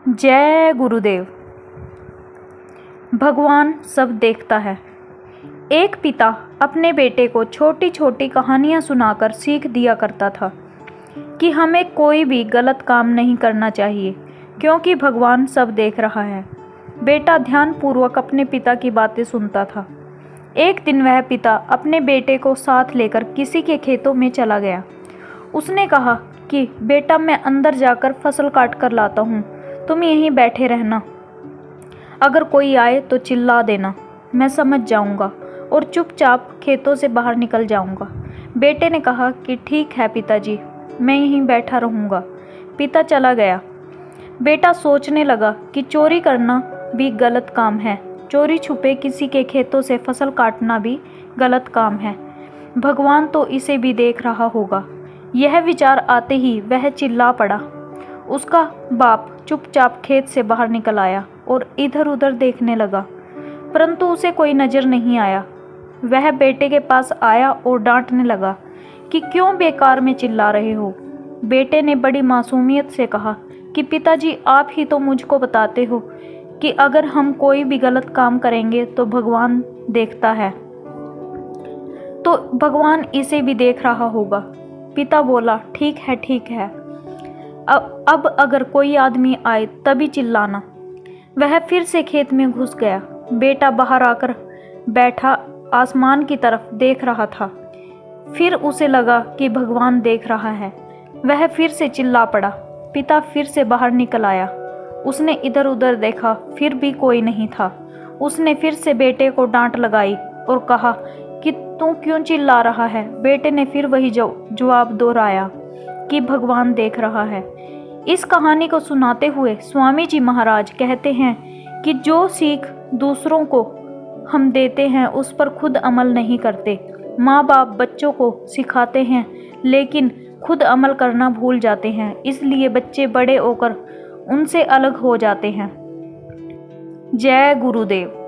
जय गुरुदेव। भगवान सब देखता है। एक पिता अपने बेटे को छोटी छोटी कहानियाँ सुनाकर सीख दिया करता था कि हमें कोई भी गलत काम नहीं करना चाहिए, क्योंकि भगवान सब देख रहा है। बेटा ध्यानपूर्वक अपने पिता की बातें सुनता था। एक दिन वह पिता अपने बेटे को साथ लेकर किसी के खेतों में चला गया। उसने कहा कि बेटा, मैं अंदर जाकर फसल काट कर लाता हूँ, तुम यहीं बैठे रहना। अगर कोई आए तो चिल्ला देना, मैं समझ जाऊंगा और चुपचाप खेतों से बाहर निकल जाऊंगा। बेटे ने कहा कि ठीक है पिताजी, मैं यहीं बैठा रहूंगा। पिता चला गया। बेटा सोचने लगा कि चोरी करना भी गलत काम है, चोरी छुपे किसी के खेतों से फसल काटना भी गलत काम है। भगवान तो इसे भी देख रहा होगा। यह विचार आते ही वह चिल्ला पड़ा। उसका बाप चुपचाप खेत से बाहर निकल आया और इधर उधर देखने लगा, परंतु उसे कोई नज़र नहीं आया। वह बेटे के पास आया और डांटने लगा कि क्यों बेकार में चिल्ला रहे हो। बेटे ने बड़ी मासूमियत से कहा कि पिताजी, आप ही तो मुझको बताते हो कि अगर हम कोई भी गलत काम करेंगे तो भगवान देखता है, तो भगवान इसे भी देख रहा होगा। पिता बोला, ठीक है ठीक है, अब अगर कोई आदमी आए तभी चिल्लाना। वह फिर से खेत में घुस गया। बेटा बाहर आकर बैठा आसमान की तरफ देख रहा था। फिर उसे लगा कि भगवान देख रहा है। वह फिर से चिल्ला पड़ा। पिता फिर से बाहर निकल आया। उसने इधर उधर देखा, फिर भी कोई नहीं था। उसने फिर से बेटे को डांट लगाई और कहा कि तू क्यों चिल्ला रहा है। बेटे ने फिर वही जवाब दोहराया कि भगवान देख रहा है। इस कहानी को सुनाते हुए स्वामी जी महाराज कहते हैं कि जो सीख दूसरों को हम देते हैं उस पर खुद अमल नहीं करते। माँ बाप बच्चों को सिखाते हैं लेकिन खुद अमल करना भूल जाते हैं, इसलिए बच्चे बड़े होकर उनसे अलग हो जाते हैं। जय गुरुदेव।